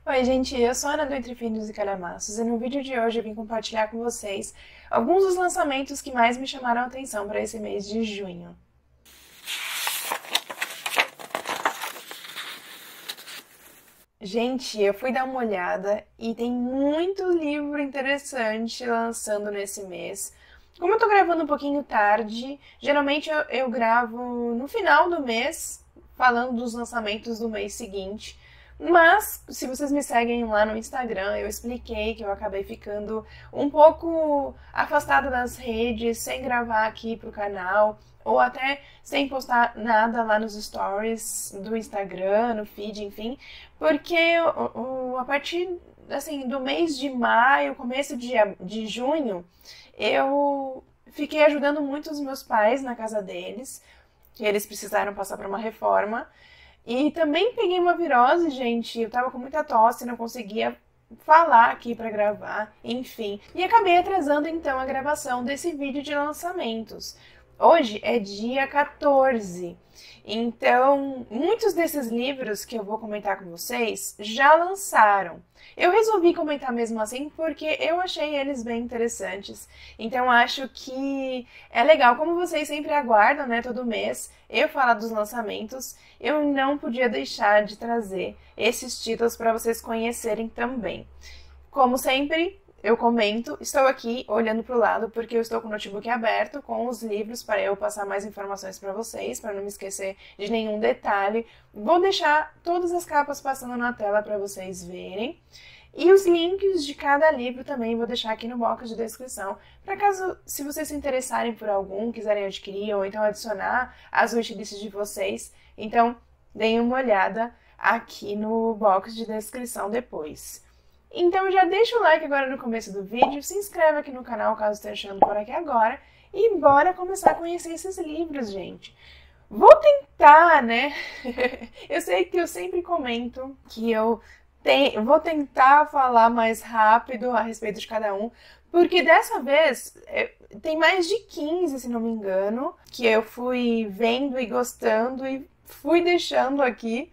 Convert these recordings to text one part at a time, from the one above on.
Oi, gente, eu sou a Ana do Entre Finos e Calhamaços e no vídeo de hoje eu vim compartilhar com vocês alguns dos lançamentos que mais me chamaram a atenção para esse mês de junho. Gente, eu fui dar uma olhada e tem muito livro interessante lançando nesse mês. Como eu tô gravando um pouquinho tarde, geralmente eu gravo no final do mês, falando dos lançamentos do mês seguinte. Mas, se vocês me seguem lá no Instagram, eu expliquei que eu acabei ficando um pouco afastada das redes, sem gravar aqui pro canal, ou até sem postar nada lá nos stories do Instagram, no feed, enfim, porque a partir assim, do mês de maio, começo de junho, eu fiquei ajudando muito os meus pais na casa deles, que eles precisaram passar por uma reforma. E também peguei uma virose, gente. Eu tava com muita tosse, não conseguia falar aqui pra gravar, enfim. E acabei atrasando então a gravação desse vídeo de lançamentos. Hoje é dia 14, então muitos desses livros que eu vou comentar com vocês já lançaram. Eu resolvi comentar mesmo assim porque eu achei eles bem interessantes, então acho que é legal, como vocês sempre aguardam, né, todo mês, eu falar dos lançamentos, eu não podia deixar de trazer esses títulos para vocês conhecerem também. Como sempre, eu comento, estou aqui olhando para o lado porque eu estou com o notebook aberto com os livros para eu passar mais informações para vocês, para não me esquecer de nenhum detalhe. Vou deixar todas as capas passando na tela para vocês verem. E os links de cada livro também vou deixar aqui no box de descrição, para caso, se vocês se interessarem por algum, quiserem adquirir ou então adicionar às wishlists de vocês, então deem uma olhada aqui no box de descrição depois. Então já deixa o like agora no começo do vídeo, se inscreve aqui no canal caso esteja chegando por aqui agora e bora começar a conhecer esses livros, gente. Vou tentar, né? Eu sei que eu sempre comento que vou tentar falar mais rápido a respeito de cada um, porque dessa vez tem mais de 15, se não me engano, que eu fui vendo e gostando e fui deixando aqui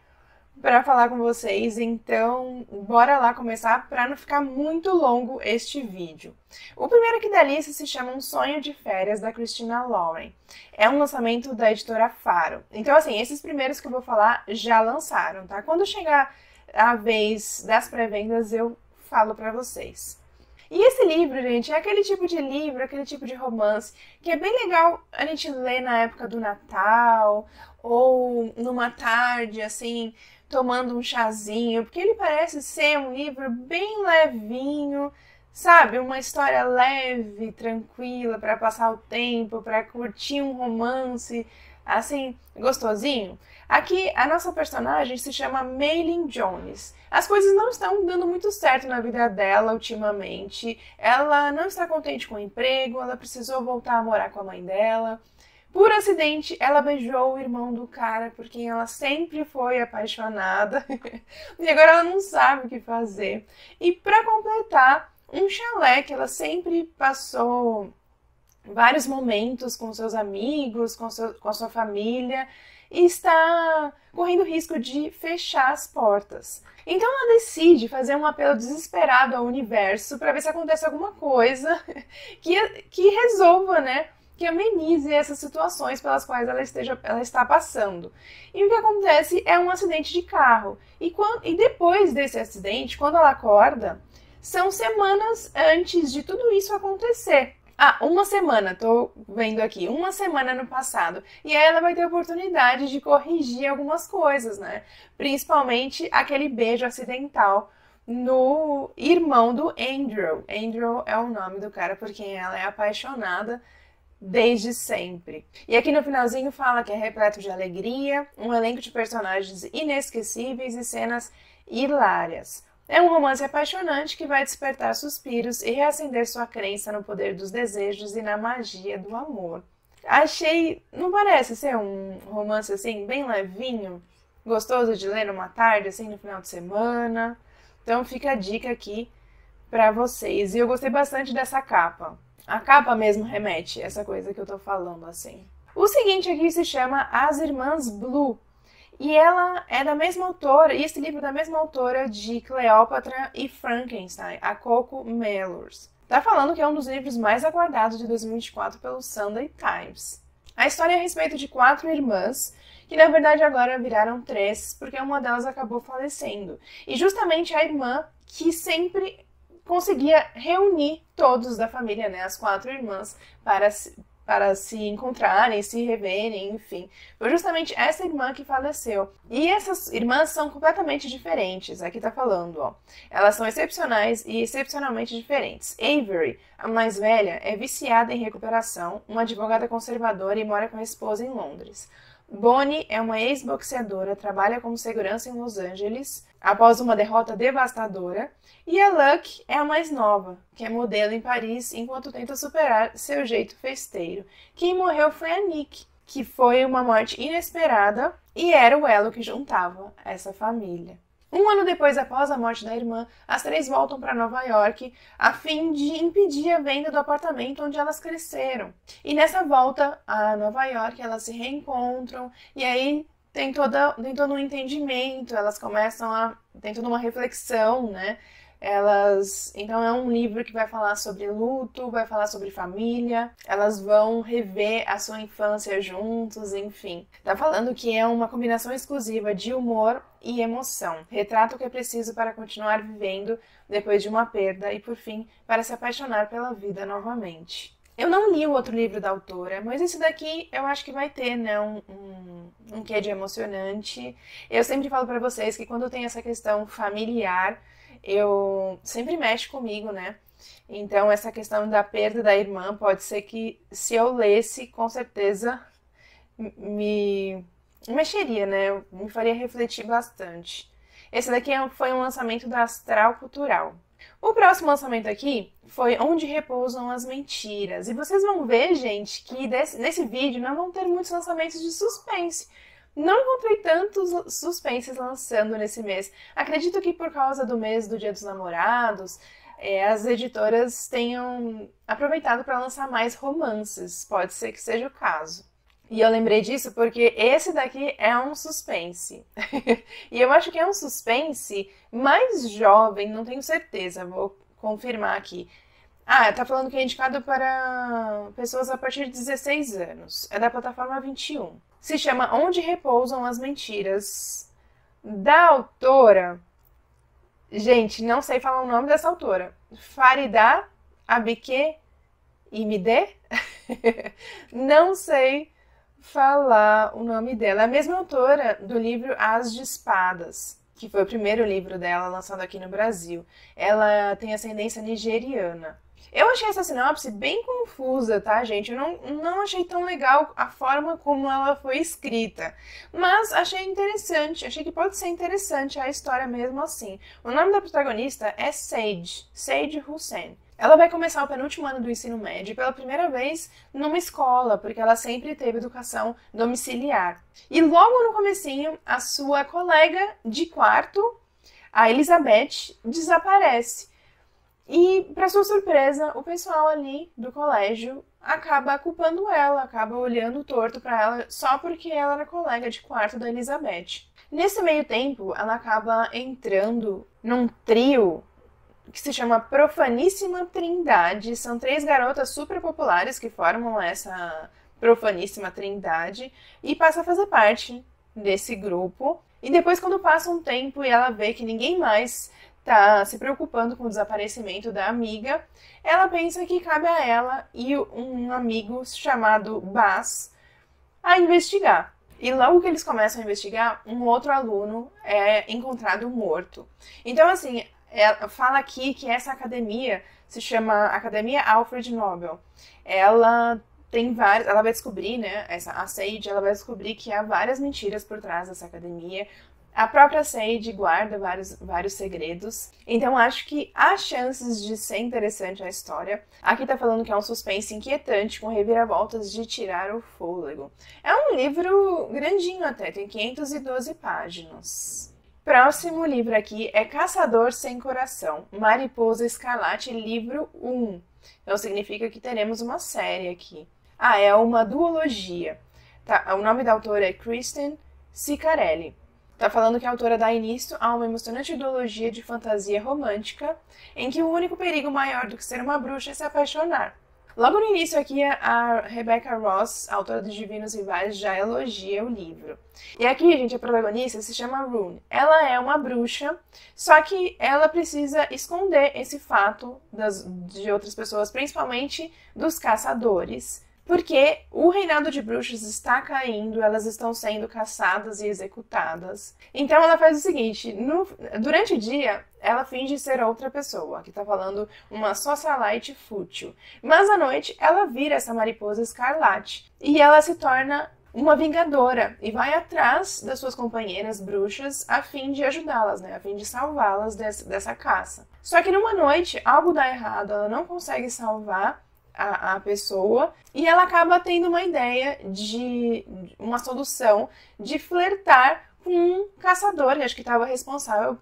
para falar com vocês, então bora lá começar para não ficar muito longo este vídeo. O primeiro aqui da lista se chama Um Sonho de Férias, da Christina Lauren. É um lançamento da editora Faro. Então, assim, esses primeiros que eu vou falar já lançaram, tá? Quando chegar a vez das pré-vendas, eu falo para vocês. E esse livro, gente, é aquele tipo de livro, aquele tipo de romance que é bem legal a gente ler na época do Natal ou numa tarde, assim, tomando um chazinho, porque ele parece ser um livro bem levinho, sabe? Uma história leve, tranquila, para passar o tempo, para curtir um romance, assim, gostosinho. Aqui, a nossa personagem se chama Maylin Jones. As coisas não estão dando muito certo na vida dela ultimamente. Ela não está contente com o emprego, ela precisou voltar a morar com a mãe dela. Por acidente, ela beijou o irmão do cara por quem ela sempre foi apaixonada. E agora ela não sabe o que fazer. E para completar, um chalé que ela sempre passou vários momentos com seus amigos, com a sua família, e está correndo risco de fechar as portas. Então ela decide fazer um apelo desesperado ao universo para ver se acontece alguma coisa que resolva, né? Que amenize essas situações pelas quais ela está passando. E o que acontece é um acidente de carro. E depois desse acidente, quando ela acorda, são semanas antes de tudo isso acontecer. Uma semana, tô vendo aqui, uma semana no passado. E aí ela vai ter a oportunidade de corrigir algumas coisas, né? Principalmente aquele beijo acidental no irmão do Andrew. Andrew é o nome do cara por quem ela é apaixonada desde sempre. E aqui no finalzinho fala que é repleto de alegria, um elenco de personagens inesquecíveis e cenas hilárias. É um romance apaixonante que vai despertar suspiros e reacender sua crença no poder dos desejos e na magia do amor. Achei, não parece ser um romance assim, bem levinho, gostoso de ler numa tarde, assim, no final de semana. Então fica a dica aqui pra vocês. E eu gostei bastante dessa capa. A capa mesmo remete a essa coisa que eu tô falando, assim. O seguinte aqui se chama As Irmãs Blue. E ela é da mesma autora, e esse livro é da mesma autora de Cleópatra e Frankenstein, a Coco Mellors. Tá falando que é um dos livros mais aguardados de 2024 pelo Sunday Times. A história é a respeito de 4 irmãs, que na verdade agora viraram 3, porque uma delas acabou falecendo. E justamente a irmã que sempre conseguia reunir todos da família, né, as 4 irmãs, para se encontrarem, se reverem, enfim. Foi justamente essa irmã que faleceu. E essas irmãs são completamente diferentes, aqui tá falando, ó. Elas são excepcionais e excepcionalmente diferentes. Avery, a mais velha, é viciada em recuperação, uma advogada conservadora e mora com a esposa em Londres. Bonnie é uma ex-boxeadora, trabalha como segurança em Los Angeles após uma derrota devastadora. E a Luck é a mais nova, que é modelo em Paris enquanto tenta superar seu jeito festeiro. Quem morreu foi a Nick, que foi uma morte inesperada e era o elo que juntava essa família. Um ano depois, após a morte da irmã, as 3 voltam para Nova York a fim de impedir a venda do apartamento onde elas cresceram. E nessa volta a Nova York, elas se reencontram e aí tem todo um entendimento, elas tem toda uma reflexão, né? Então é um livro que vai falar sobre luto, vai falar sobre família, elas vão rever a sua infância juntos, enfim. Tá falando que é uma combinação exclusiva de humor e emoção. Retrata o que é preciso para continuar vivendo depois de uma perda e, por fim, para se apaixonar pela vida novamente. Eu não li o outro livro da autora, mas esse daqui eu acho que vai ter, né, um quê de emocionante. Eu sempre falo pra vocês que quando tem essa questão familiar, eu sempre mexe comigo, né? Então, essa questão da perda da irmã pode ser que, se eu lesse, com certeza me mexeria, né? Me faria refletir bastante. Esse daqui foi um lançamento da Astral Cultural. O próximo lançamento aqui foi Onde Repousam as Mentiras. E vocês vão ver, gente, que nesse vídeo não vão ter muitos lançamentos de suspense. Não encontrei tantos suspenses lançando nesse mês. Acredito que por causa do mês do Dia dos Namorados, as editoras tenham aproveitado para lançar mais romances. Pode ser que seja o caso. E eu lembrei disso porque esse daqui é um suspense. E eu acho que é um suspense mais jovem, não tenho certeza, vou confirmar aqui. Ah, tá falando que é indicado para pessoas a partir de 16 anos. É da plataforma 21. Se chama Onde Repousam as Mentiras, da autora... Gente, não sei falar o nome dessa autora. Farida Abike Imide? Não sei falar o nome dela. É a mesma autora do livro As de Espadas, que foi o primeiro livro dela lançado aqui no Brasil. Ela tem ascendência nigeriana. Eu achei essa sinopse bem confusa, tá, gente? Eu não achei tão legal a forma como ela foi escrita, mas achei interessante, achei que pode ser interessante a história mesmo assim. O nome da protagonista é Sage Hussein. Ela vai começar o penúltimo ano do ensino médio pela primeira vez numa escola, porque ela sempre teve educação domiciliar. E logo no comecinho, a sua colega de quarto, a Elizabeth, desaparece. E, para sua surpresa, o pessoal ali do colégio acaba culpando ela, acaba olhando torto para ela só porque ela era colega de quarto da Elizabeth. Nesse meio tempo, ela acaba entrando num trio que se chama Profaníssima Trindade. São 3 garotas super populares que formam essa Profaníssima Trindade e passa a fazer parte desse grupo. E depois, quando passa um tempo e ela vê que ninguém mais tá se preocupando com o desaparecimento da amiga, ela pensa que cabe a ela e um amigo chamado Bas a investigar. E logo que eles começam a investigar, um outro aluno é encontrado morto. Então, assim, ela fala aqui que essa academia se chama Academia Alfred Nobel. Ela vai descobrir, né, a Sage, ela vai descobrir que há várias mentiras por trás dessa academia. A própria Sage guarda vários segredos, então acho que há chances de ser interessante a história. Aqui tá falando que é um suspense inquietante, com reviravoltas de tirar o fôlego. É um livro grandinho até, tem 512 páginas. Próximo livro aqui é Caçador Sem Coração, Mariposa Escarlate, livro 1. Então significa que teremos uma série aqui. Ah, é uma duologia. Tá, o nome da autora é Kristen Ciccarelli. Tá falando que a autora dá início a uma emocionante ideologia de fantasia romântica, em que o único perigo maior do que ser uma bruxa é se apaixonar. Logo no início aqui, a Rebecca Ross, autora dos Divinos Rivais, já elogia o livro. E aqui, gente, a protagonista se chama Rune. Ela é uma bruxa, só que ela precisa esconder esse fato de outras pessoas, principalmente dos caçadores, porque o reinado de bruxas está caindo, elas estão sendo caçadas e executadas. Então ela faz o seguinte, durante o dia, ela finge ser outra pessoa, que está falando uma socialite fútil. Mas à noite, ela vira essa mariposa escarlate e ela se torna uma vingadora e vai atrás das suas companheiras bruxas a fim de ajudá-las, né? A fim de salvá-las dessa caça. Só que numa noite, algo dá errado, ela não consegue salvar a pessoa e ela acaba tendo uma ideia de uma solução de flertar com um caçador, que acho que estava responsável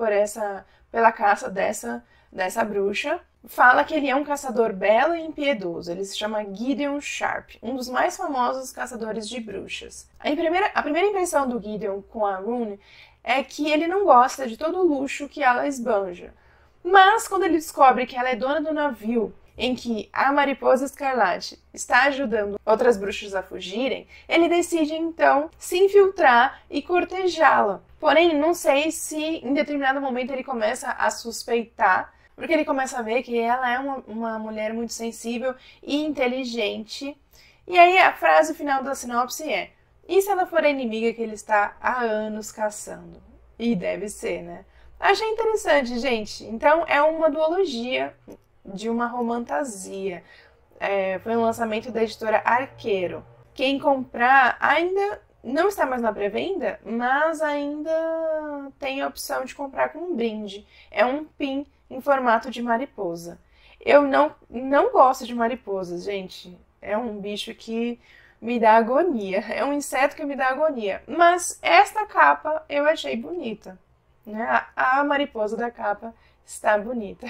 pela caça dessa bruxa. Fala que ele é um caçador belo e impiedoso. Ele se chama Gideon Sharp, um dos mais famosos caçadores de bruxas. A primeira impressão do Gideon com a Rune é que ele não gosta de todo o luxo que ela esbanja. Mas quando ele descobre que ela é dona do navio em que a Mariposa Escarlate está ajudando outras bruxas a fugirem, ele decide então se infiltrar e cortejá-la. Porém, não sei se em determinado momento ele começa a suspeitar, porque ele começa a ver que ela é uma mulher muito sensível e inteligente. E aí a frase final da sinopse é: e se ela for a inimiga que ele está há anos caçando? E deve ser, né? Achei interessante, gente. Então é uma duologia de uma romantasia. Foi um lançamento da editora Arqueiro. Quem comprar ainda não está mais na pré-venda, mas ainda tem a opção de comprar com um brinde. É um pin em formato de mariposa. Eu não gosto de mariposas, gente. É um bicho que me dá agonia. É um inseto que me dá agonia. Mas esta capa eu achei bonita, né? A mariposa da capa está bonita.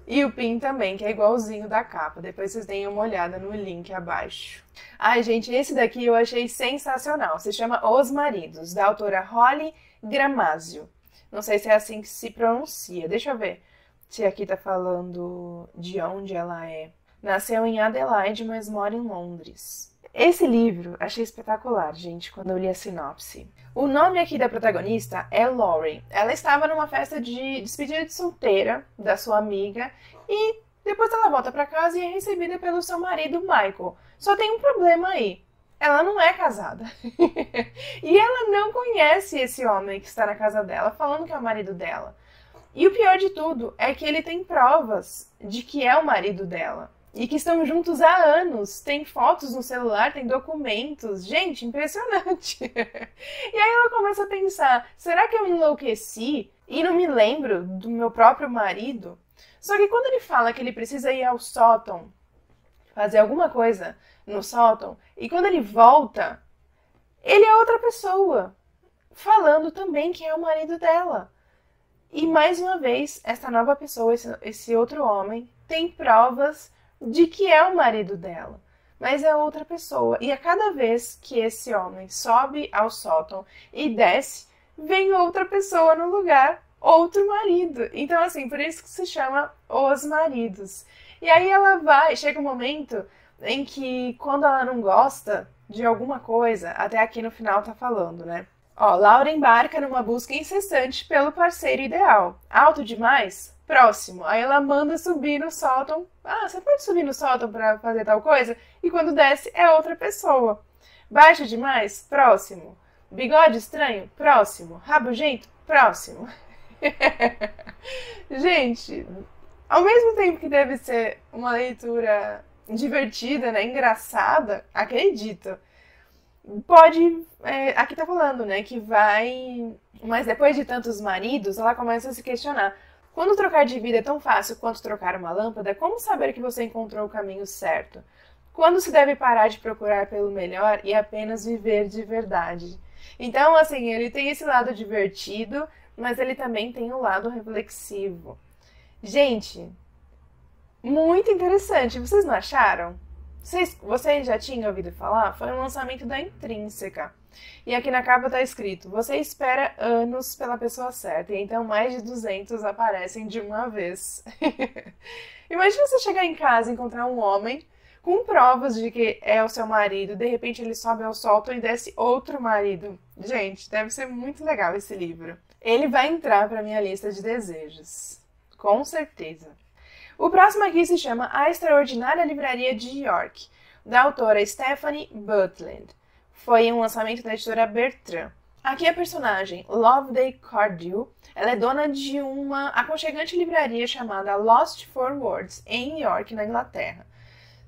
E o pin também, que é igualzinho da capa. Depois vocês deem uma olhada no link abaixo. Ai, gente, esse daqui eu achei sensacional. Se chama Os Maridos, da autora Holly Gramazio. Não sei se é assim que se pronuncia. Deixa eu ver se aqui tá falando de onde ela é. Nasceu em Adelaide, mas mora em Londres. Esse livro achei espetacular, gente, quando eu li a sinopse. O nome aqui da protagonista é Lauren. Ela estava numa festa de despedida de solteira da sua amiga e depois ela volta para casa e é recebida pelo seu marido Michael. Só tem um problema aí. Ela não é casada. E ela não conhece esse homem que está na casa dela, falando que é o marido dela. E o pior de tudo é que ele tem provas de que é o marido dela. E que estão juntos há anos. Tem fotos no celular, tem documentos. Gente, impressionante. E aí ela começa a pensar, será que eu enlouqueci e não me lembro do meu próprio marido? Só que quando ele fala que ele precisa ir ao sótão, fazer alguma coisa no sótão, e quando ele volta, ele é outra pessoa, falando também que é o marido dela. E mais uma vez, essa nova pessoa, esse outro homem, tem provas de que é o marido dela, mas é outra pessoa. E a cada vez que esse homem sobe ao sótão e desce, vem outra pessoa no lugar, outro marido. Então, assim, por isso que se chama Os Maridos. E aí chega um momento em que, quando ela não gosta de alguma coisa, até aqui no final tá falando, né? Ó, Laura embarca numa busca incessante pelo parceiro ideal. Alto demais? Próximo. Aí ela manda subir no sótão. Ah, você pode subir no sótão pra fazer tal coisa? E quando desce, é outra pessoa. Baixo demais? Próximo. Bigode estranho? Próximo. Rabugento? Próximo. Gente, ao mesmo tempo que deve ser uma leitura divertida, né, engraçada, acredito. Aqui tá falando, né, que vai... Mas depois de tantos maridos, ela começa a se questionar. Quando trocar de vida é tão fácil quanto trocar uma lâmpada, como saber que você encontrou o caminho certo? Quando se deve parar de procurar pelo melhor e apenas viver de verdade? Então, assim, ele tem esse lado divertido, mas ele também tem o lado reflexivo. Gente, muito interessante. Vocês não acharam? Vocês já tinham ouvido falar? Foi um lançamento da Intrínseca. E aqui na capa tá escrito: você espera anos pela pessoa certa, e então mais de 200 aparecem de uma vez. Imagina você chegar em casa e encontrar um homem com provas de que é o seu marido, de repente ele sobe ao sótão e desce outro marido. Gente, deve ser muito legal esse livro. Ele vai entrar para minha lista de desejos, com certeza. O próximo aqui se chama A Extraordinária Livraria de York, da autora Stephanie Butland. Foi um lançamento da editora Bertrand. Aqui a personagem Loveday Cardew, ela é dona de uma aconchegante livraria chamada Lost for Words, em York, na Inglaterra.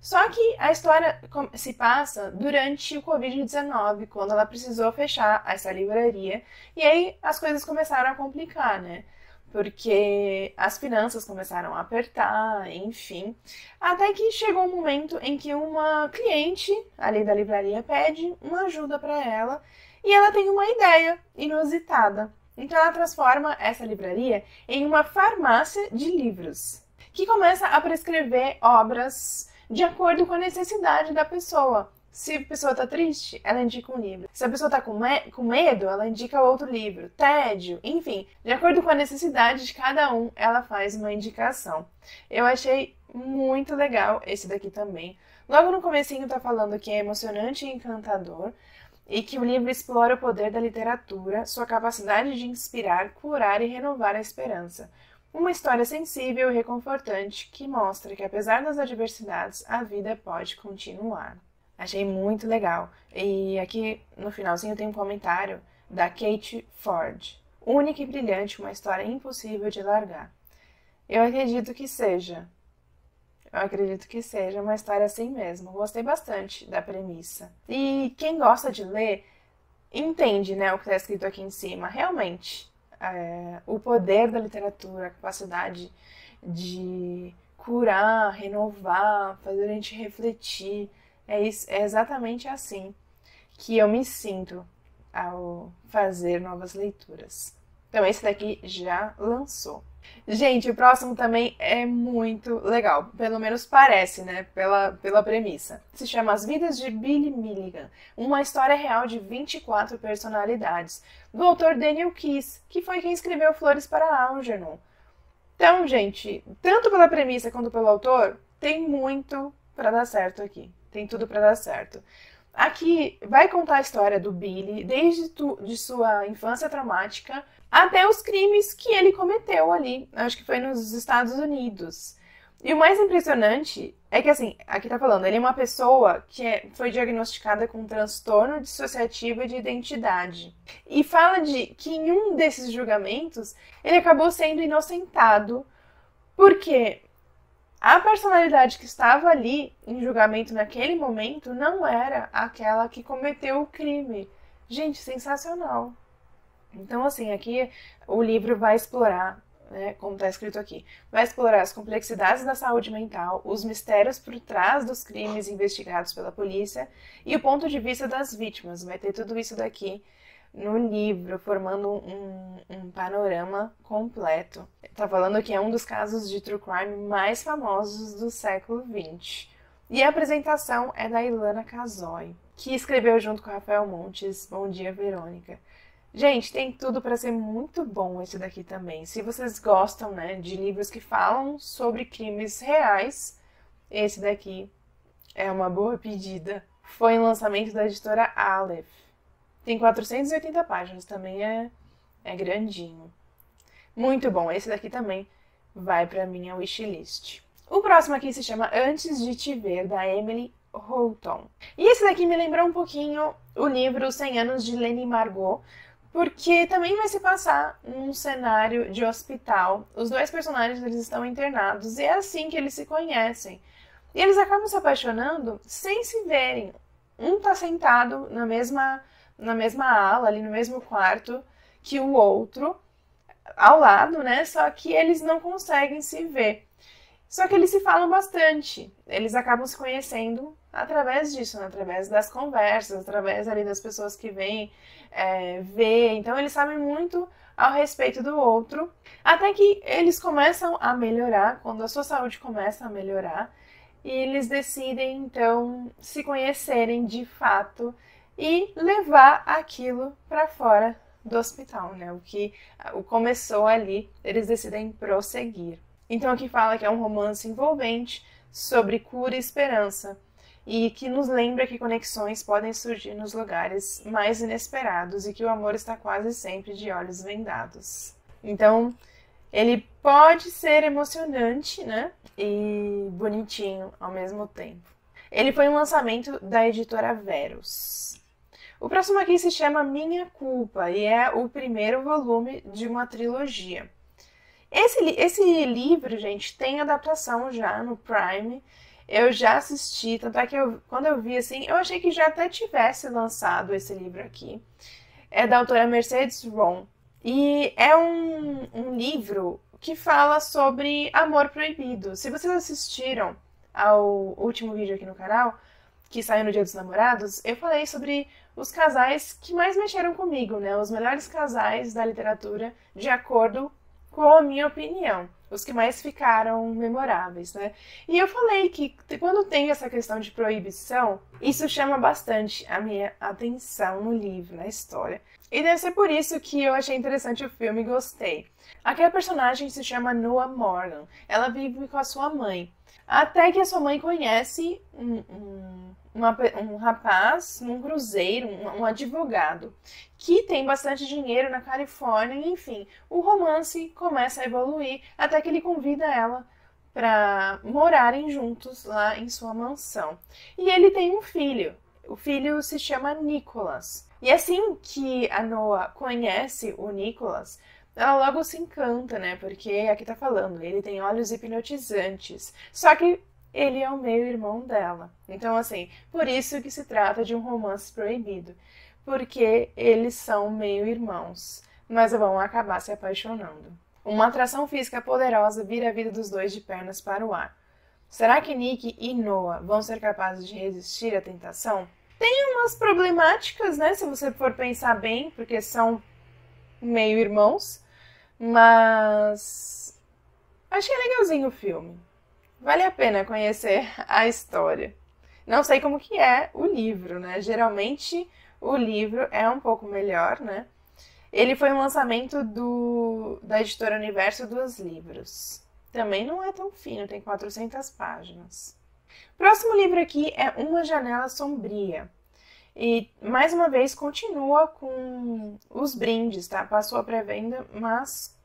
Só que a história se passa durante o Covid-19, quando ela precisou fechar essa livraria, e aí as coisas começaram a complicar, né? Porque as finanças começaram a apertar, enfim. Até que chegou um momento em que uma cliente ali da livraria pede uma ajuda para ela e ela tem uma ideia inusitada. Então ela transforma essa livraria em uma farmácia de livros, que começa a prescrever obras de acordo com a necessidade da pessoa. Se a pessoa está triste, ela indica um livro. Se a pessoa está com medo, ela indica outro livro. Tédio, enfim. De acordo com a necessidade de cada um, ela faz uma indicação. Eu achei muito legal esse daqui também. Logo no comecinho tá falando que é emocionante e encantador e que o livro explora o poder da literatura, sua capacidade de inspirar, curar e renovar a esperança. Uma história sensível e reconfortante que mostra que, apesar das adversidades, a vida pode continuar. Achei muito legal. E aqui no finalzinho tem um comentário da Kate Ford. Única e brilhante, uma história impossível de largar. Eu acredito que seja. Uma história assim mesmo. Gostei bastante da premissa. E quem gosta de ler entende, né, o que está escrito aqui em cima. Realmente, o poder da literatura, a capacidade de curar, renovar, fazer a gente refletir. É exatamente assim que eu me sinto ao fazer novas leituras. Então esse daqui já lançou. Gente, o próximo também é muito legal. Pelo menos parece, né? Pela premissa. Se chama As Vidas de Billy Milligan. Uma história real de 24 personalidades. Do autor Daniel Keyes, que foi quem escreveu Flores para Algernon. Então, gente, tanto pela premissa quanto pelo autor, tem muito para dar certo aqui. Tem tudo para dar certo. Aqui vai contar a história do Billy, desde de sua infância traumática até os crimes que ele cometeu ali, acho que foi nos Estados Unidos. E o mais impressionante é que, assim, aqui tá falando, ele é uma pessoa que foi diagnosticada com um transtorno dissociativo de identidade. E fala de que em um desses julgamentos ele acabou sendo inocentado porque a personalidade que estava ali em julgamento naquele momento não era aquela que cometeu o crime. Gente, sensacional. Então, assim, aqui o livro vai explorar, né, como está escrito aqui, vai explorar as complexidades da saúde mental, os mistérios por trás dos crimes investigados pela polícia e o ponto de vista das vítimas. Vai ter tudo isso daqui no livro, formando um panorama completo. Tá falando que é um dos casos de true crime mais famosos do século XX. E a apresentação é da Ilana Casoy, que escreveu junto com Rafael Montes. Bom dia, Verônica. Gente, tem tudo para ser muito bom esse daqui também. Se vocês gostam, né, de livros que falam sobre crimes reais, esse daqui é uma boa pedida. Foi um lançamento da editora Aleph. Tem 480 páginas, também é grandinho. Muito bom, esse daqui também vai para minha wishlist. O próximo aqui se chama Antes de Te Ver, da Emily Houghton. E esse daqui me lembrou um pouquinho o livro 100 Anos de Leni Margot, porque também vai se passar num cenário de hospital. Os dois personagens eles estão internados e é assim que eles se conhecem. E eles acabam se apaixonando sem se verem. Um tá sentado na mesma ala, ali no mesmo quarto que o outro, ao lado, né? Só que eles não conseguem se ver. Só que eles se falam bastante. Eles acabam se conhecendo através disso, né? Através das conversas, através ali das pessoas que vêm ver. Então eles sabem muito ao respeito do outro, até que eles começam a melhorar, quando a sua saúde começa a melhorar, e eles decidem então se conhecerem de fato. e levar aquilo para fora do hospital, né? O que começou ali, eles decidem prosseguir. Então aqui fala que é um romance envolvente sobre cura e esperança e que nos lembra que conexões podem surgir nos lugares mais inesperados e que o amor está quase sempre de olhos vendados. Então, ele pode ser emocionante, né? E bonitinho ao mesmo tempo. Ele foi um lançamento da editora Verus. O próximo aqui se chama Minha Culpa e é o primeiro volume de uma trilogia. Esse livro, gente, tem adaptação já no Prime. Eu já assisti, tanto é que quando eu vi assim, eu achei que já até tivesse lançado esse livro aqui. É da autora Mercedes Ron. E é um livro que fala sobre amor proibido. Se vocês assistiram ao último vídeo aqui no canal, que saiu no Dia dos Namorados, eu falei sobre os casais que mais mexeram comigo, né? Os melhores casais da literatura, de acordo com a minha opinião. Os que mais ficaram memoráveis, né? E eu falei que quando tem essa questão de proibição, isso chama bastante a minha atenção no livro, na história. E deve ser por isso que eu achei interessante o filme e gostei. Aqui a personagem se chama Noah Morgan. Ela vive com a sua mãe. Até que a sua mãe conhece um rapaz num cruzeiro, um advogado, que tem bastante dinheiro na Califórnia, e, enfim, o romance começa a evoluir até que ele convida ela para morarem juntos lá em sua mansão. E ele tem um filho. O filho se chama Nicholas. E assim que a Noah conhece o Nicholas, ela logo se encanta, né? Porque aqui tá falando, ele tem olhos hipnotizantes. Só que ele é o meio-irmão dela. Então, assim, por isso que se trata de um romance proibido. Porque eles são meio-irmãos, mas vão acabar se apaixonando. Uma atração física poderosa vira a vida dos dois de pernas para o ar. Será que Nick e Noah vão ser capazes de resistir à tentação? Tem umas problemáticas, né? Se você for pensar bem, porque são meio-irmãos, mas achei legalzinho o filme. Vale a pena conhecer a história. Não sei como que é o livro, né? Geralmente o livro é um pouco melhor, né? Ele foi um lançamento da editora Universo dos Livros. Também não é tão fino, tem 400 páginas. Próximo livro aqui é Uma Janela Sombria. E, mais uma vez, continua com os brindes, tá? Passou a pré-venda, mas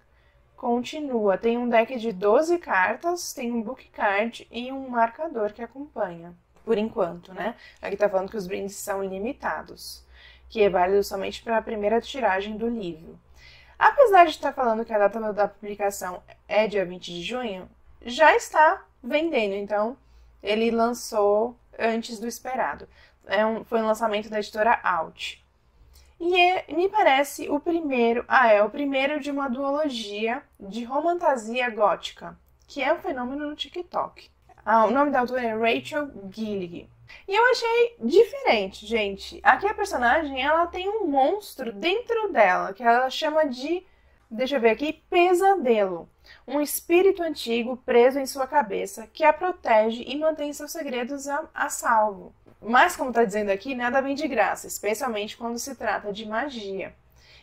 continua. Tem um deck de 12 cartas, tem um book card e um marcador que acompanha, por enquanto, né? Aqui tá falando que os brindes são limitados, que é válido somente para a primeira tiragem do livro. Apesar de estar falando que a data da publicação é dia 20 de junho, já está vendendo, então ele lançou antes do esperado. Foi um lançamento da editora Out. E me parece o primeiro de uma duologia de romantasia gótica, que é um fenômeno no TikTok. O nome da autora é Rachel Gillig. E eu achei diferente, gente. Aqui a personagem, ela tem um monstro dentro dela, que ela chama de, deixa eu ver aqui, pesadelo. Um espírito antigo preso em sua cabeça, que a protege e mantém seus segredos a salvo. Mas, como está dizendo aqui, nada vem de graça, especialmente quando se trata de magia.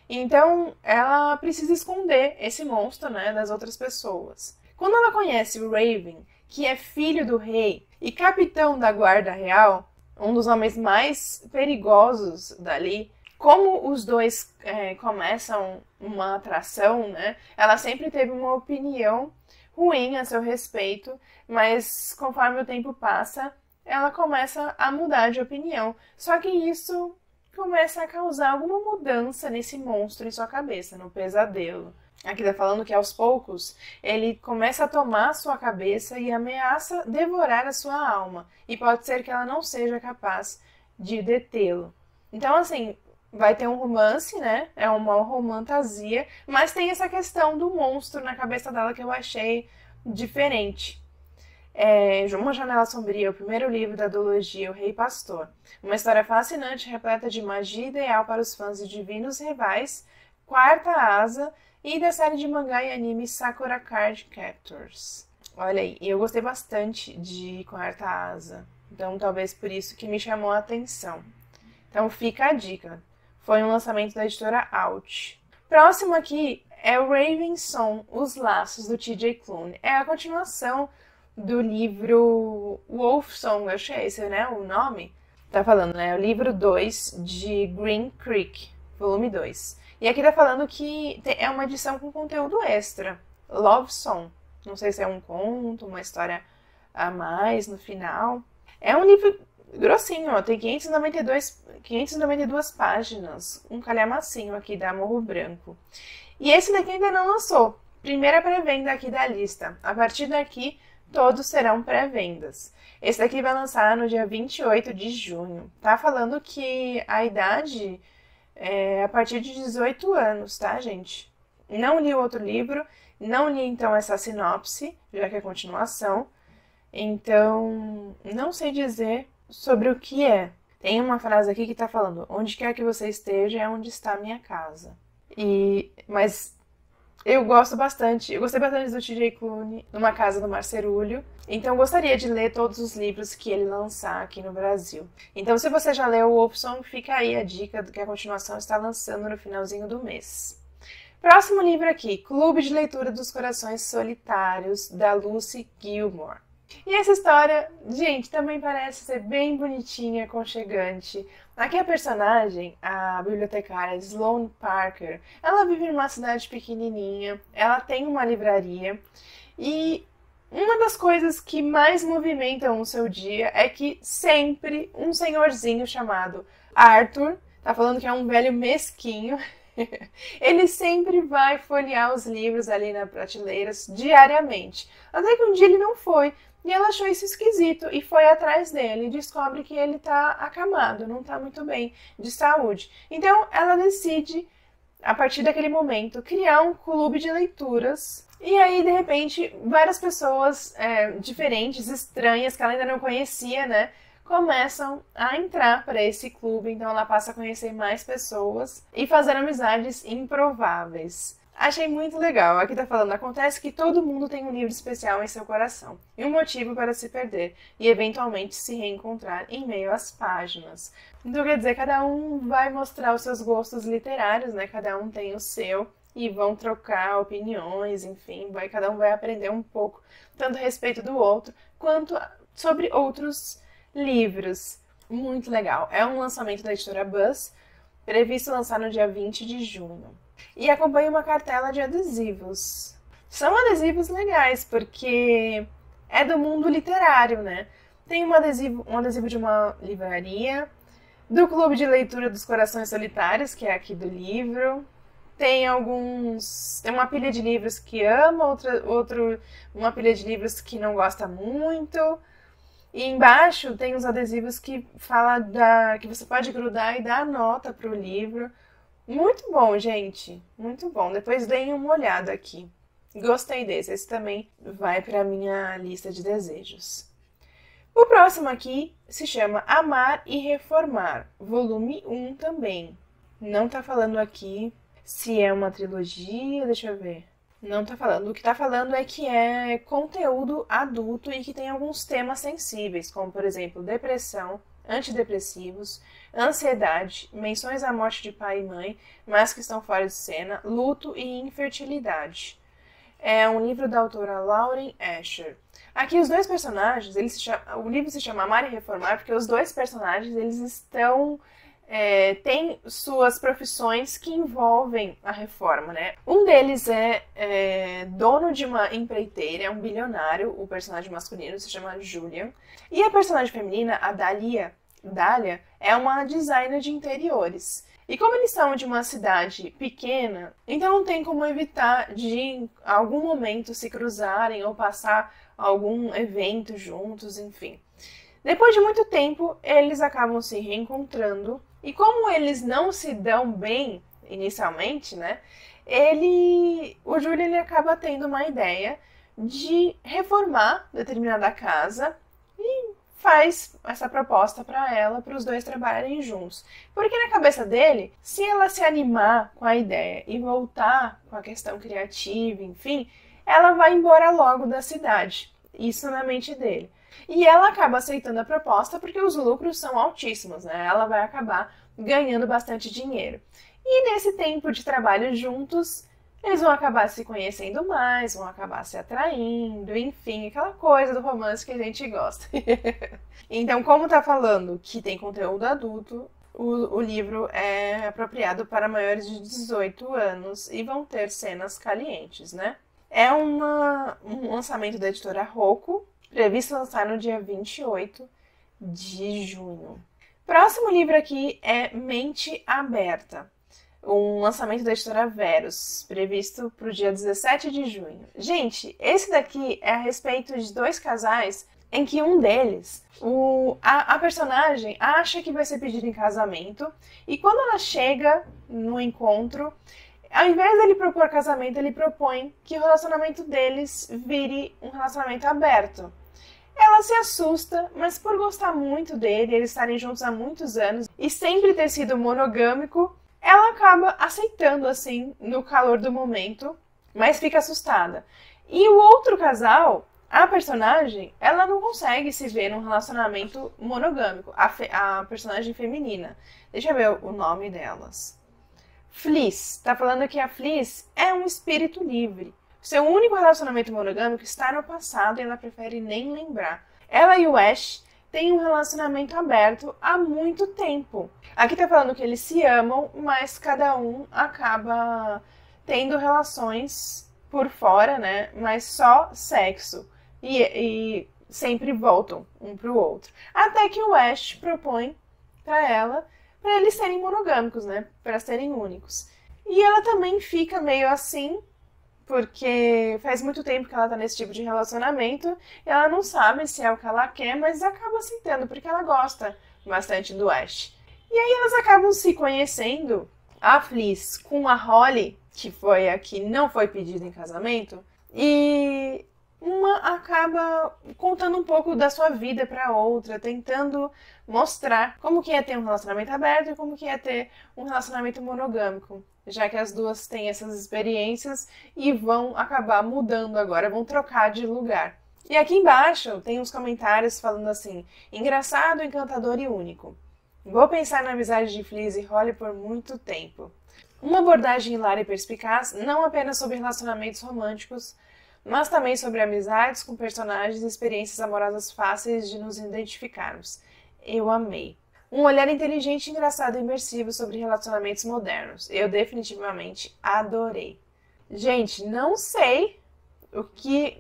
Então, ela precisa esconder esse monstro, né, das outras pessoas. Quando ela conhece o Raven, que é filho do rei e capitão da guarda real, um dos homens mais perigosos dali, como os dois começam uma atração, né, ela sempre teve uma opinião ruim a seu respeito, mas conforme o tempo passa, ela começa a mudar de opinião. Só que isso começa a causar alguma mudança nesse monstro em sua cabeça, no pesadelo. Aqui tá falando que aos poucos ele começa a tomar a sua cabeça e ameaça devorar a sua alma. E pode ser que ela não seja capaz de detê-lo. Então, assim, vai ter um romance, né? É uma romantasia, mas tem essa questão do monstro na cabeça dela que eu achei diferente. Uma Janela Sombria, o primeiro livro da duologia O Rei Pastor. Uma história fascinante, repleta de magia ideal para os fãs de Divinos Rivais, Quarta Asa e da série de mangá e anime Sakura Card Captors. Olha aí, eu gostei bastante de Quarta Asa, então talvez por isso que me chamou a atenção. Então fica a dica. Foi um lançamento da editora Out. Próximo aqui é o Raven Song, Os Laços, do T.J. Klune. É a continuação do livro Wolf Song, acho que é esse, né, o nome? Tá falando, né, o livro 2 de Green Creek, volume 2. E aqui tá falando que é uma edição com conteúdo extra, Love Song. Não sei se é um conto, uma história a mais no final. É um livro grossinho, ó, tem 592 páginas, um calhamacinho aqui da Morro Branco. E esse daqui ainda não lançou. Primeira pré-venda aqui da lista. A partir daqui, todos serão pré-vendas. Esse daqui vai lançar no dia 28 de junho. Tá falando que a idade é a partir de 18 anos, tá, gente? Não li o outro livro, não li então essa sinopse, já que é continuação. Então, não sei dizer sobre o que é. Tem uma frase aqui que tá falando: onde quer que você esteja é onde está a minha casa. Mas eu gostei bastante do T.J. Klune, Numa Casa do Mar Cerúleo. Então, gostaria de ler todos os livros que ele lançar aqui no Brasil. Então, se você já leu o Wolf Song, fica aí a dica do que a continuação está lançando no finalzinho do mês. Próximo livro aqui, Clube de Leitura dos Corações Solitários, da Lucy Gilmore. E essa história, gente, também parece ser bem bonitinha, aconchegante. Aqui a personagem, a bibliotecária Sloane Parker, ela vive numa cidade pequenininha, ela tem uma livraria e uma das coisas que mais movimentam o seu dia é que sempre um senhorzinho chamado Arthur, tá falando que é um velho mesquinho, ele sempre vai folhear os livros ali nas prateleiras diariamente. Até que um dia ele não foi. E ela achou isso esquisito e foi atrás dele e descobre que ele tá acamado, não tá muito bem de saúde. Então ela decide, a partir daquele momento, criar um clube de leituras. E aí, de repente, várias pessoas diferentes, estranhas, que ela ainda não conhecia, né, começam a entrar para esse clube. Então ela passa a conhecer mais pessoas e fazer amizades improváveis. Achei muito legal. Aqui tá falando: acontece que todo mundo tem um livro especial em seu coração e um motivo para se perder e eventualmente se reencontrar em meio às páginas. Então quer dizer, cada um vai mostrar os seus gostos literários, né? Cada um tem o seu e vão trocar opiniões, enfim, cada um vai aprender um pouco, tanto a respeito do outro quanto sobre outros livros. Muito legal. É um lançamento da editora Buzz, previsto lançar no dia 20 de junho. E acompanha uma cartela de adesivos. São adesivos legais, porque é do mundo literário, né? Tem um adesivo de uma livraria, do Clube de Leitura dos Corações Solitários, que é aqui do livro. Tem uma pilha de livros que ama, uma pilha de livros que não gosta muito. E embaixo tem os adesivos que fala que você pode grudar e dar nota para o livro. Muito bom, gente. Muito bom. Depois deem uma olhada aqui. Gostei desse. Esse também vai para a minha lista de desejos. O próximo aqui se chama Amar e Reformar, volume 1 também. Não tá falando aqui se é uma trilogia, deixa eu ver. Não tá falando. O que tá falando é que é conteúdo adulto e que tem alguns temas sensíveis, como, por exemplo, depressão, antidepressivos, ansiedade, menções à morte de pai e mãe, mas que estão fora de cena, luto e infertilidade. É um livro da autora Lauren Asher. Aqui os dois personagens, o livro se chama Amar e Reformar porque os dois personagens eles têm suas profissões que envolvem a reforma, né? Um deles é dono de uma empreiteira, é um bilionário, o personagem masculino se chama Julian, e a personagem feminina, a Dália, é uma designer de interiores. E como eles são de uma cidade pequena, então não tem como evitar de em algum momento se cruzarem ou passar algum evento juntos, enfim. Depois de muito tempo, eles acabam se reencontrando. E como eles não se dão bem inicialmente, né? O Júlio ele acaba tendo uma ideia de reformar determinada casa e faz essa proposta para os dois trabalharem juntos. Porque na cabeça dele, se ela se animar com a ideia e voltar com a questão criativa, enfim, ela vai embora logo da cidade. Isso na mente dele. E ela acaba aceitando a proposta porque os lucros são altíssimos, né? Ela vai acabar ganhando bastante dinheiro. E nesse tempo de trabalho juntos, eles vão acabar se conhecendo mais, vão acabar se atraindo, enfim, aquela coisa do romance que a gente gosta. Então, como tá falando que tem conteúdo adulto, o livro é apropriado para maiores de 18 anos e vão ter cenas calientes, né? É um lançamento da editora Rocco, previsto lançar no dia 28 de junho. Próximo livro aqui é Mente Aberta, um lançamento da editora Verus, previsto para o dia 17 de junho. Gente, esse daqui é a respeito de dois casais em que um deles, a personagem, acha que vai ser pedido em casamento e quando ela chega no encontro, ao invés dele propor casamento, ele propõe que o relacionamento deles vire um relacionamento aberto. Ela se assusta, mas por gostar muito dele, eles estarem juntos há muitos anos e sempre ter sido monogâmico, ela acaba aceitando assim no calor do momento, mas fica assustada. E o outro casal, a personagem, ela não consegue se ver num relacionamento monogâmico, a personagem feminina. Deixa eu ver o nome delas. Fliss, tá falando que a Fliss é um espírito livre. Seu único relacionamento monogâmico está no passado e ela prefere nem lembrar. Ela e o Ash têm um relacionamento aberto há muito tempo. Aqui tá falando que eles se amam, mas cada um acaba tendo relações por fora, né? Mas só sexo. E sempre voltam um pro outro. Até que o Ash propõe para eles serem monogâmicos, né? Para serem únicos. E ela também fica meio assim, porque faz muito tempo que ela tá nesse tipo de relacionamento e ela não sabe se é o que ela quer, mas acaba aceitando, porque ela gosta bastante do Ash. E aí elas acabam se conhecendo, a Fliss com a Holly, que foi a que não foi pedida em casamento, e uma acaba contando um pouco da sua vida para outra, tentando mostrar como que é ter um relacionamento aberto e como que é ter um relacionamento monogâmico, já que as duas têm essas experiências e vão acabar mudando agora, vão trocar de lugar. E aqui embaixo tem uns comentários falando assim: engraçado, encantador e único. Vou pensar na amizade de Fliss e Holly por muito tempo. Uma abordagem hilária e perspicaz, não apenas sobre relacionamentos românticos, mas também sobre amizades com personagens e experiências amorosas fáceis de nos identificarmos. Eu amei. Um olhar inteligente, engraçado e imersivo sobre relacionamentos modernos. Eu definitivamente adorei. Gente, não sei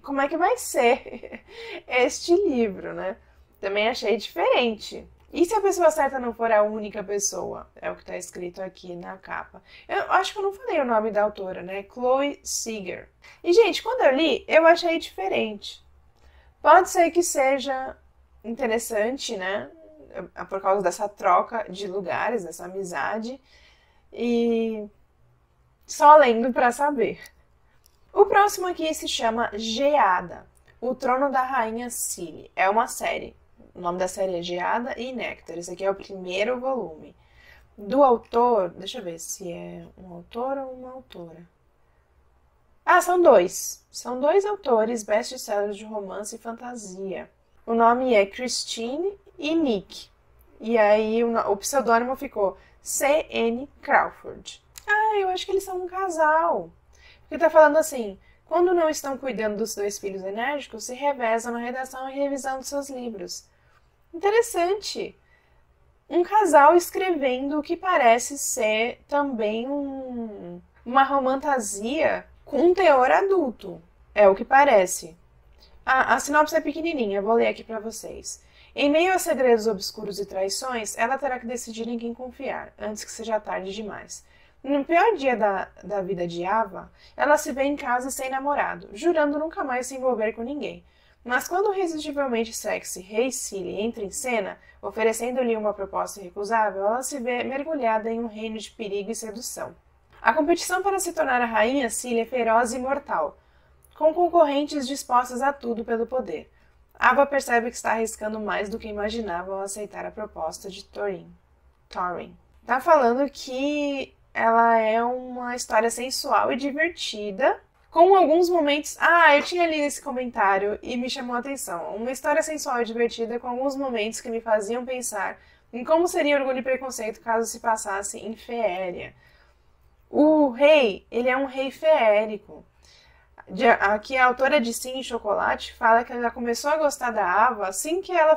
como é que vai ser este livro, né? Também achei diferente. E se a pessoa certa não for a única pessoa? É o que está escrito aqui na capa. Eu acho que eu não falei o nome da autora, né? Chloe Seeger. E, gente, quando eu li, eu achei diferente. Pode ser que seja interessante, né? Por causa dessa troca de lugares, dessa amizade. E só lendo para saber. O próximo aqui se chama Geada, o Trono da Rainha Cilly. É uma série. O nome da série é Geada e Néctar. Esse aqui é o primeiro volume. Do autor... Deixa eu ver se é um autor ou uma autora. Ah, são dois. São dois autores best-sellers de romance e fantasia. O nome é Christine e Nick. E aí o pseudônimo ficou C.N. Crawford. Ah, eu acho que eles são um casal. Porque tá falando assim... Quando não estão cuidando dos dois filhos enérgicos, se revezam na redação e revisando seus livros. Interessante. Um casal escrevendo o que parece ser também uma romantasia com um teor adulto. É o que parece. A sinopse é pequenininha, eu vou ler aqui para vocês. Em meio a segredos obscuros e traições, ela terá que decidir em quem confiar, antes que seja tarde demais. No pior dia da vida de Ava, ela se vê em casa sem namorado, jurando nunca mais se envolver com ninguém. Mas quando o irresistivelmente sexy Rei Cilly entra em cena, oferecendo-lhe uma proposta irrecusável, ela se vê mergulhada em um reino de perigo e sedução. A competição para se tornar a Rainha Cilly é feroz e mortal, com concorrentes dispostas a tudo pelo poder. Ava percebe que está arriscando mais do que imaginava ao aceitar a proposta de Thorin. Tá falando que ela é uma história sensual e divertida, com alguns momentos... Ah, eu tinha lido esse comentário e me chamou a atenção. Uma história sensual e divertida com alguns momentos que me faziam pensar em como seria Orgulho e Preconceito caso se passasse em Feéria. O rei, ele é um rei feérico. Aqui a autora de Sim e Chocolate fala que ela começou a gostar da Ava assim que ela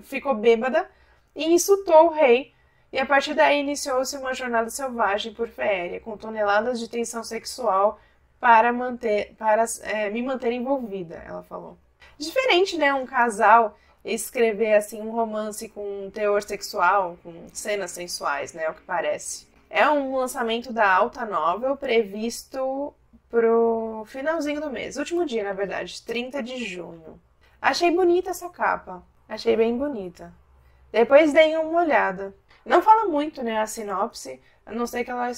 ficou bêbada e insultou o rei. E a partir daí iniciou-se uma jornada selvagem por Feéria, com toneladas de tensão sexual para me manter envolvida, ela falou. Diferente, né, um casal escrever assim um romance com teor sexual, com cenas sensuais, né, o que parece. É um lançamento da Alta Novel previsto pro finalzinho do mês, último dia, na verdade, 30 de junho. Achei bonita essa capa, achei bem bonita. Depois deem uma olhada. Não fala muito, né, a sinopse, a não ser que ela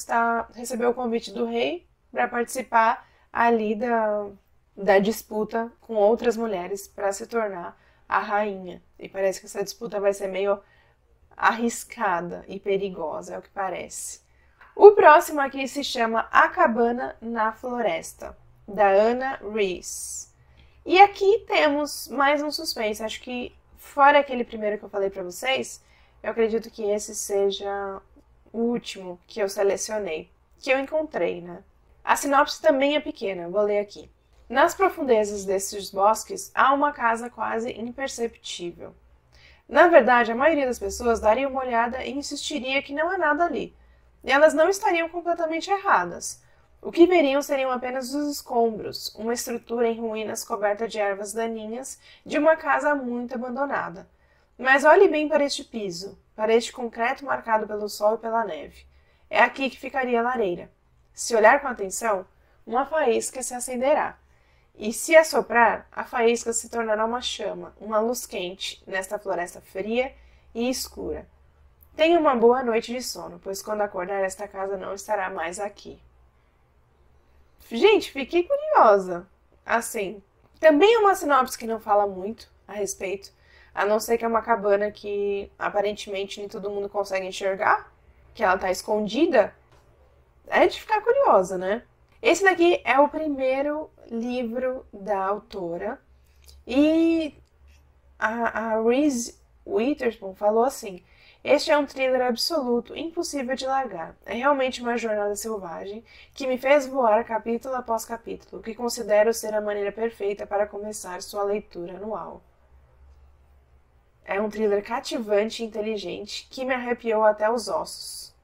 recebeu o convite do rei para participar ali da disputa com outras mulheres para se tornar a rainha. E parece que essa disputa vai ser meio arriscada e perigosa, é o que parece. O próximo aqui se chama A Cabana na Floresta, da Anna Rees. E aqui temos mais um suspense. Acho que, fora aquele primeiro que eu falei para vocês, eu acredito que esse seja o último que eu selecionei, que eu encontrei, né? A sinopse também é pequena, vou ler aqui. Nas profundezas desses bosques há uma casa quase imperceptível. Na verdade, a maioria das pessoas daria uma olhada e insistiria que não há nada ali. E elas não estariam completamente erradas. O que veriam seriam apenas os escombros, uma estrutura em ruínas coberta de ervas daninhas de uma casa muito abandonada. Mas olhe bem para este piso, para este concreto marcado pelo sol e pela neve. É aqui que ficaria a lareira. Se olhar com atenção, uma faísca se acenderá. E se assoprar, a faísca se tornará uma chama, uma luz quente, nesta floresta fria e escura. Tenha uma boa noite de sono, pois quando acordar esta casa não estará mais aqui. Gente, fiquei curiosa. Assim, também é uma sinopse que não fala muito a respeito, a não ser que é uma cabana que aparentemente nem todo mundo consegue enxergar, que ela tá escondida. É de ficar curiosa, né? Esse daqui é o primeiro livro da autora e a Reese Witherspoon falou assim: este é um thriller absoluto, impossível de largar. É realmente uma jornada selvagem que me fez voar capítulo após capítulo, que considero ser a maneira perfeita para começar sua leitura anual. É um thriller cativante e inteligente que me arrepiou até os ossos.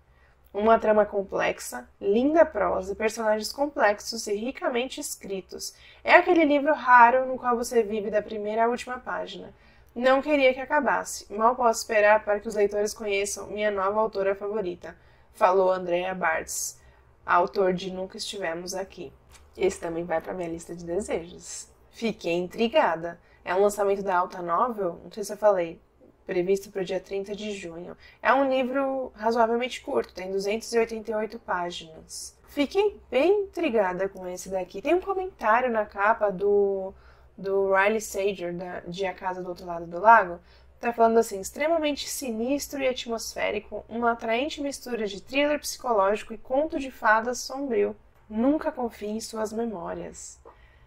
Uma trama complexa, linda prosa, personagens complexos e ricamente escritos. É aquele livro raro no qual você vive da primeira à última página. Não queria que acabasse. Mal posso esperar para que os leitores conheçam minha nova autora favorita, falou Andrea Bartz, autor de Nunca Estivemos Aqui. Esse também vai para minha lista de desejos. Fiquei intrigada. É um lançamento da Alta Novel, não sei se eu falei, previsto para o dia 30 de junho. É um livro razoavelmente curto, tem 288 páginas. Fiquei bem intrigada com esse daqui. Tem um comentário na capa do Riley Sager, de A Casa do Outro Lado do Lago. Tá falando assim: extremamente sinistro e atmosférico, uma atraente mistura de thriller psicológico e conto de fadas sombrio. Nunca confie em suas memórias.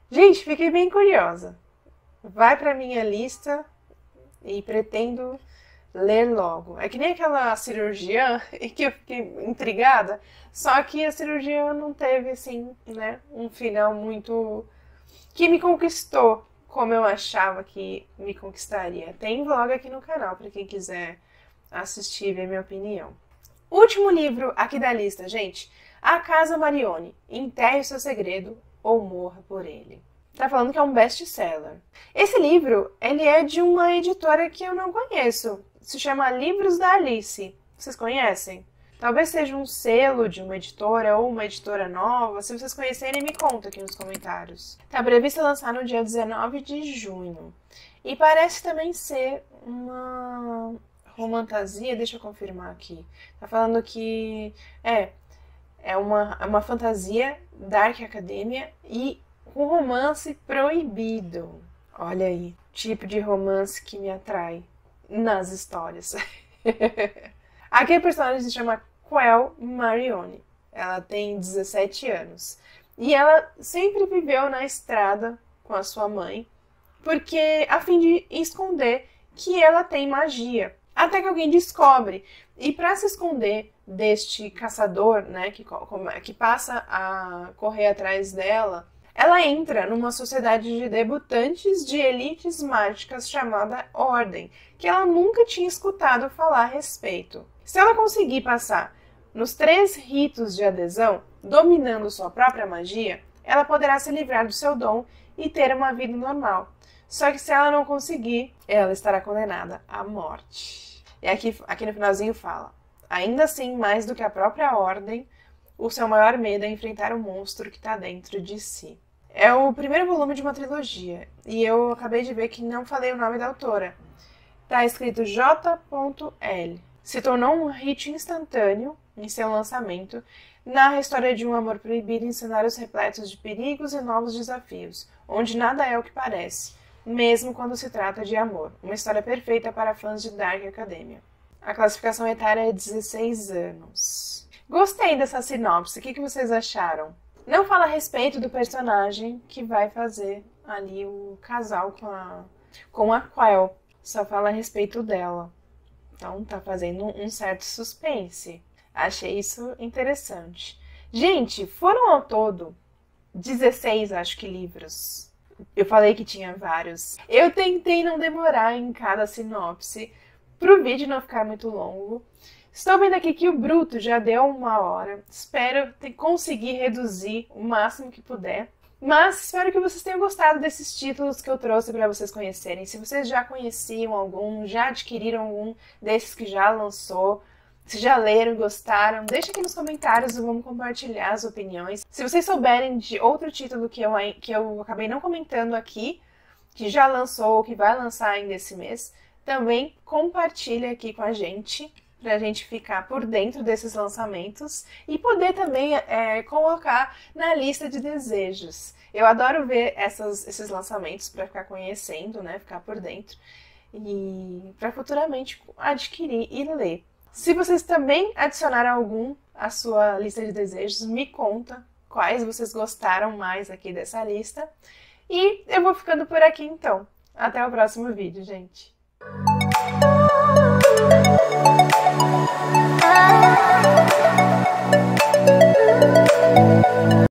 Gente, fiquei bem curiosa. Vai pra minha lista e pretendo ler logo. É que nem aquela cirurgiã que eu fiquei intrigada, só que a cirurgiã não teve, assim, né, um final muito que me conquistou como eu achava que me conquistaria. Tem vlog aqui no canal para quem quiser assistir e ver minha opinião. Último livro aqui da lista, gente. A Casa Marione. Enterre o seu segredo ou morra por ele. Tá falando que é um best-seller. Esse livro, ele é de uma editora que eu não conheço. Se chama Livros da Alice. Vocês conhecem? Talvez seja um selo de uma editora ou uma editora nova. Se vocês conhecerem, me conta aqui nos comentários. Tá previsto lançar no dia 19 de junho. E parece também ser uma romantasia. Deixa eu confirmar aqui. Tá falando que é uma fantasia Dark Academia e um romance proibido. Olha aí, tipo de romance que me atrai nas histórias. Aqui a personagem se chama Quell Marione. Ela tem 17 anos. E ela sempre viveu na estrada com a sua mãe, porque a fim de esconder que ela tem magia. até que alguém descobre. E para se esconder deste caçador, né, que passa a correr atrás dela, ela entra numa sociedade de debutantes de elites mágicas chamada Ordem, que ela nunca tinha escutado falar a respeito. Se ela conseguir passar nos 3 ritos de adesão, dominando sua própria magia, ela poderá se livrar do seu dom e ter uma vida normal. Só que se ela não conseguir, ela estará condenada à morte. E aqui no finalzinho fala: ainda assim, mais do que a própria Ordem, o seu maior medo é enfrentar o monstro que está dentro de si. É o primeiro volume de uma trilogia, e eu acabei de ver que não falei o nome da autora. Está escrito J.L. Se tornou um hit instantâneo em seu lançamento, narra a história de um amor proibido em cenários repletos de perigos e novos desafios, onde nada é o que parece, mesmo quando se trata de amor. Uma história perfeita para fãs de Dark Academia. A classificação etária é 16 anos. Gostei dessa sinopse, o que vocês acharam? Não fala a respeito do personagem que vai fazer ali o casal com a Quell, só fala a respeito dela. Então tá fazendo um certo suspense. Achei isso interessante. Gente, foram ao todo 16, acho que, livros. Eu falei que tinha vários. Eu tentei não demorar em cada sinopse, pro vídeo não ficar muito longo. Estou vendo aqui que o bruto já deu 1 hora. Espero conseguir reduzir o máximo que puder. Mas espero que vocês tenham gostado desses títulos que eu trouxe para vocês conhecerem. Se vocês já conheciam algum, já adquiriram algum desses que já lançou, se já leram, gostaram, deixa aqui nos comentários e vamos compartilhar as opiniões. Se vocês souberem de outro título que eu acabei não comentando aqui, que já lançou ou que vai lançar ainda esse mês, também compartilha aqui com a gente, para a gente ficar por dentro desses lançamentos e poder também colocar na lista de desejos. Eu adoro ver esses lançamentos para ficar conhecendo, né, ficar por dentro e para futuramente adquirir e ler. Se vocês também adicionaram algum à sua lista de desejos, me conta quais vocês gostaram mais aqui dessa lista. E eu vou ficando por aqui então. Até o próximo vídeo, gente!